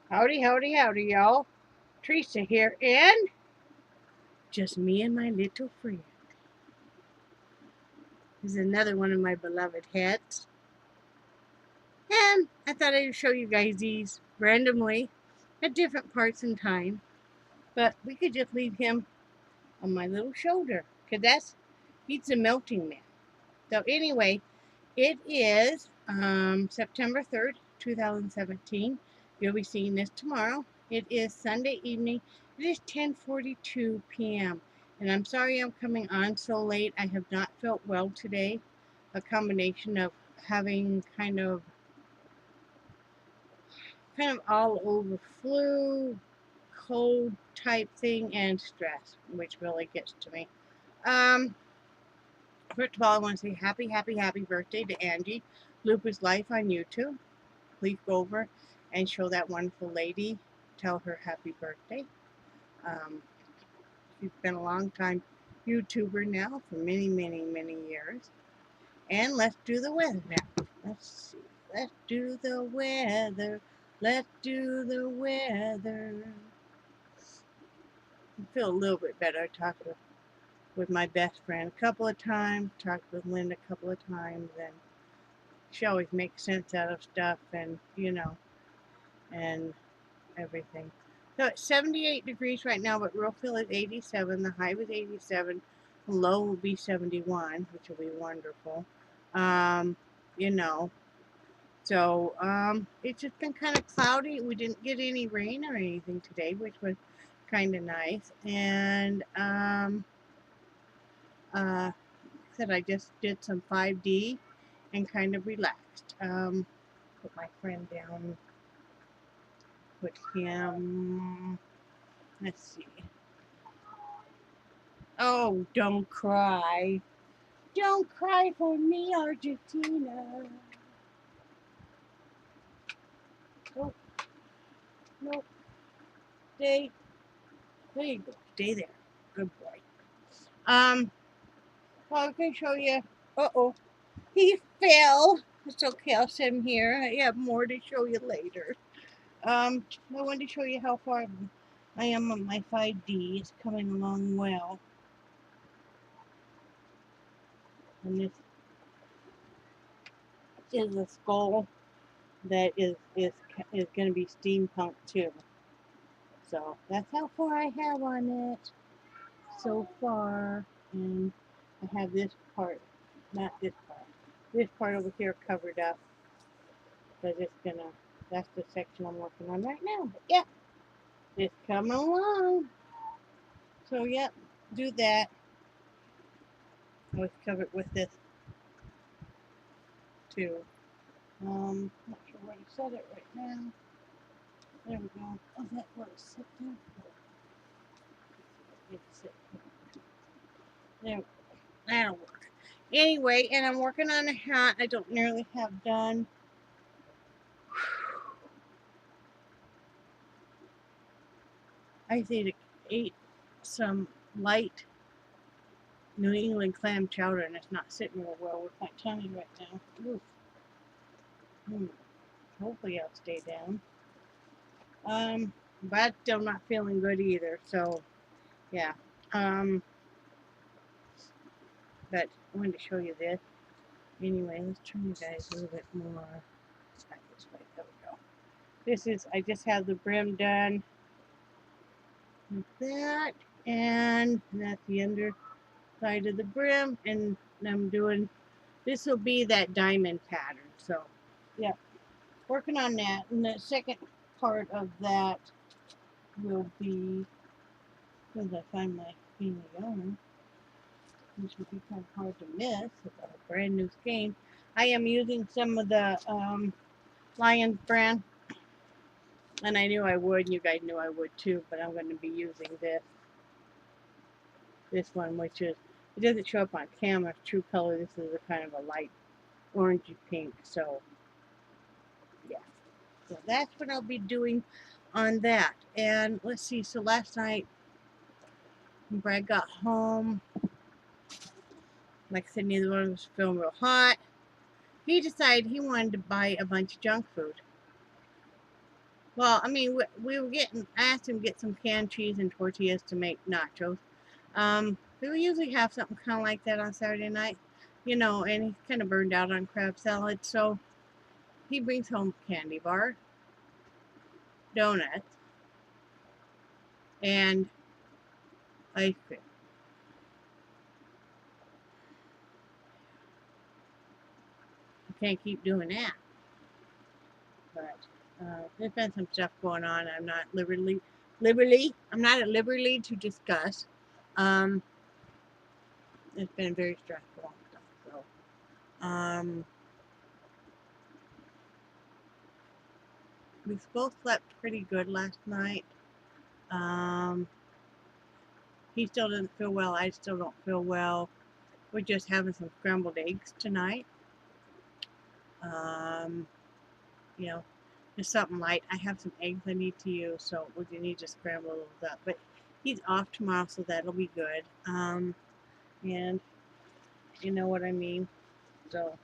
Howdy, howdy, howdy, y'all. Teresa here, and just me and my little friend. This is another one of my beloved hats. And I thought I'd show you guys these randomly at different parts in time. But we could just leave him on my little shoulder, because he's the melting man. So anyway, it is September 3rd, 2017. You'll be seeing this tomorrow. It is Sunday evening. It is 10:42 p.m. And I'm sorry I'm coming on so late. I have not felt well today. A combination of having kind of all over flu, cold type thing, and stress, which really gets to me. Um, First of all, I want to say happy birthday to Angie. Lupus Life on YouTube. Please go over and show that wonderful lady. Tell her happy birthday. Um, she's been a long time YouTuber now for many years. And let's do the weather now. Let's see. Let's do the weather. Let's do the weather. I feel a little bit better. I talked with my best friend a couple of times, talked with Linda a couple of times, and she always makes sense out of stuff, and and everything. So it's 78 degrees right now, but real feel is 87. The high was 87. The low will be 71, which will be wonderful. Um, you know, it's just been kind of cloudy. We didn't get any rain or anything today, which was kind of nice. And said I just did some 5D and kind of relaxed. Put my friend down. Put him. Let's see. Oh, don't cry. Don't cry for me, Argentina. Oh, no. Stay. There you go. Stay there. Good boy. Well, I can show you. Uh-oh. He fell. It's okay. I'll set him here. I have more to show you later. I wanted to show you how far I am on my 5D. It's coming along well. And this is a skull that is going to be steampunk too. So that's how far I have on it so far. And I have this part, not this part over here covered up because that's the section I'm working on right now. But yeah, it's coming along. So yeah, do that. I was covered with this too. Not sure where to set it right now. There we go. Oh, that works. There, that'll work. Anyway, and I'm working on a hat I don't nearly have done. I ate some light New England clam chowder, and it's not sitting real well with my tummy right now. Oof. Hopefully I'll stay down. But still not feeling good either. So yeah. But I wanted to show you this. Anyway, let's turn you guys a little bit more. Back this way. There we go. This is, I just have the brim done like that, and that's the underside of the brim, and I'm doing, this will be that diamond pattern. So yeah, working on that. And the second part of that will be, as I find my being yarn, which would be kind of hard to miss with a brand new skein. I am using some of the Lions brand, and I knew I would, and you guys knew I would too, but I'm going to be using this one, which is, it doesn't show up on camera, true color. This is a kind of a light orangey pink. So yeah, so that's what I'll be doing on that. And let's see, so last night when Brad got home, like I said, neither one of us was feeling real hot. He decided he wanted to buy a bunch of junk food. Well, I mean, we were getting, I asked him to get some canned cheese and tortillas to make nachos. We usually have something kind of like that on Saturday night, you know, and he's kind of burned out on crab salad. So he brings home candy bar, donuts, and ice cream. You can't keep doing that. But there's been some stuff going on. I'm not I'm not at liberty to discuss. Um, it's been very stressful and stuff. So, we both slept pretty good last night. Um, he still doesn't feel well. I still don't feel well. We're just having some scrambled eggs tonight. Um, you know, just something light. I have some eggs I need to use, so we need to scramble those up. But he's off tomorrow, so that'll be good. And you know what I mean. So,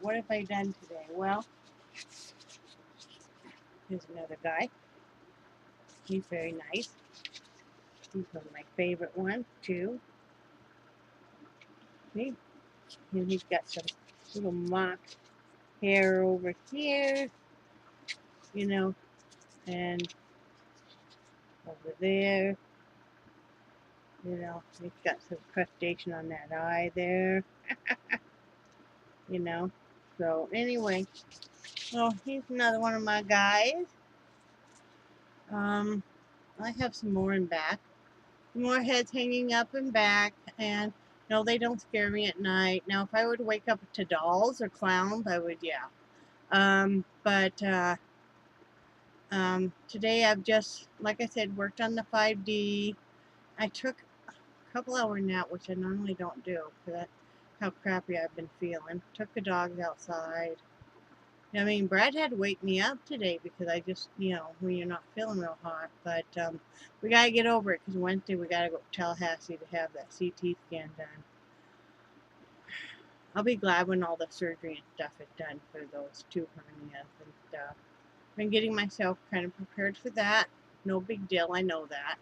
what have I done today? Well, here's another guy. He's very nice. He's one of my favorite ones too. See? And he's got some little mock hair over here, you know, and over there, you know, he's got some crustacean on that eye there, you know. So anyway, well, he's another one of my guys. I have some more in back. More heads hanging up and back, and no, they don't scare me at night. Now, if I were to wake up to dolls or clowns, I would, yeah. But today I've just, like I said, worked on the 5D. I took a couple hour nap, which I normally don't do, because that's how crappy I've been feeling. Took the dogs outside. I mean, Brad had to wake me up today because I just, you know, when you're not feeling real hot. But we got to get over it because Wednesday we got to go to Tallahassee to have that CT scan done. I'll be glad when all the surgery and stuff is done for those two hernias and stuff. Been getting myself kind of prepared for that. No big deal, I know that.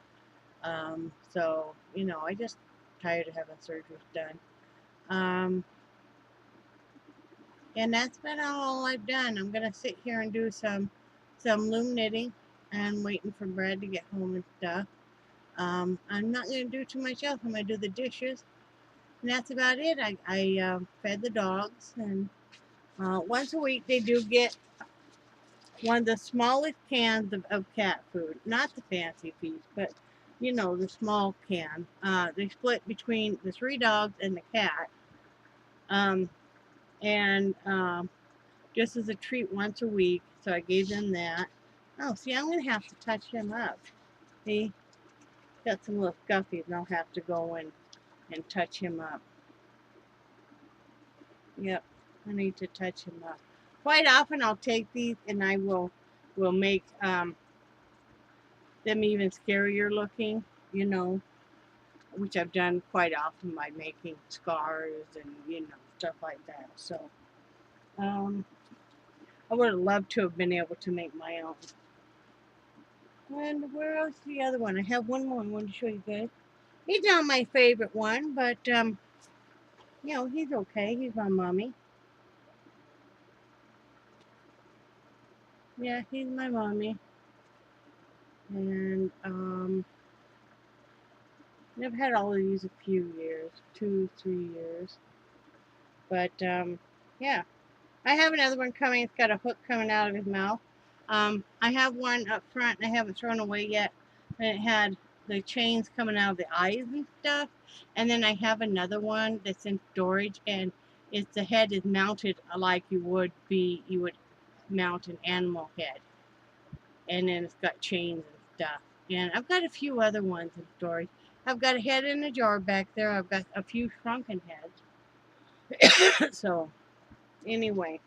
So, you know, I just tired of having surgeries done. And that's been all I've done. I'm gonna sit here and do some loom knitting and waiting for Brad to get home and stuff. I'm not gonna do too much else. I'm gonna do the dishes, and that's about it. I fed the dogs, and once a week they do get one of the smallest cans of cat food, not the fancy piece, but you know, the small can. They split between the 3 dogs and the cat. Um, and just as a treat once a week. So I gave them that. Oh, see, I'm going to have to touch him up. See, got some little scuffies, and I'll have to go and touch him up. Yep, I need to touch him up. Quite often I'll take these and I will make them even scarier looking, you know, which I've done quite often by making scars and, you know, stuff like that. So, I would have loved to have been able to make my own. And where else is the other one? I have one more I wanted to show you guys. He's not my favorite one, but you know, he's okay. He's my mommy. Yeah, he's my mommy. And I've had all of these a few years, 2, 3 years. But yeah, I have another one coming. It's got a hook coming out of his mouth. I have one up front I haven't thrown away yet. And it had the chains coming out of the eyes and stuff. And then I have another one that's in storage, and it's the head is mounted like you would mount an animal head. And then it's got chains and stuff. And I've got a few other ones in storage. I've got a head in a jar back there. I've got a few shrunken heads. So anyway,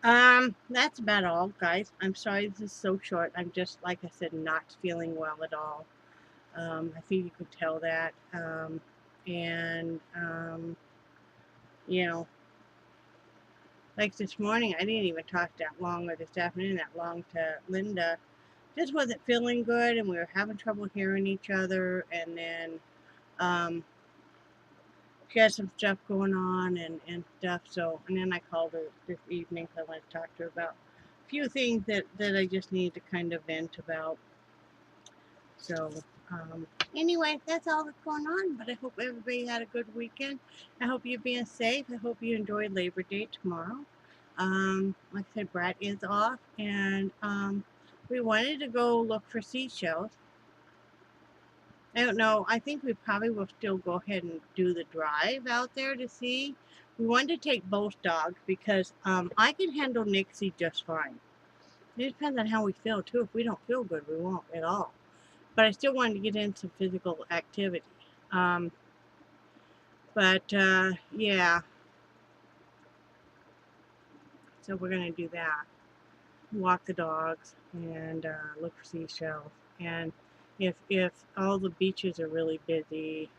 that's about all, guys. I'm sorry this is so short. I'm just, like I said, not feeling well at all. I think you could tell that. And, you know, Like this morning, I didn't even talk that long, or this afternoon that long, to Linda. Just wasn't feeling good, and we were having trouble hearing each other. And then um, she had some stuff going on and stuff. So, and then I called her this evening because I wanted to talk to her about a few things that I just need to kind of vent about. So, anyway, that's all that's going on. But I hope everybody had a good weekend. I hope you're being safe. I hope you enjoy Labor Day tomorrow. Like I said, Brad is off, and we wanted to go look for seashells. I don't know. I think we probably will still go ahead and do the drive out there to see. We wanted to take both dogs because I can handle Nixie just fine. It depends on how we feel too. If we don't feel good, we won't at all. But I still wanted to get in some physical activity. Um, but yeah, so we're gonna do that. Walk the dogs and look for seashells. And if all the beaches are really busy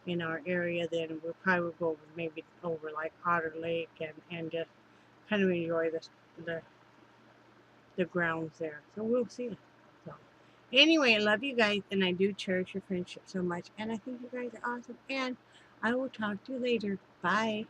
in our area, then we'll probably go over, maybe over like Otter Lake, and just kind of enjoy the the grounds there. So we'll see. So anyway, I love you guys, and I do cherish your friendship so much, and I think you guys are awesome. And I will talk to you later. Bye.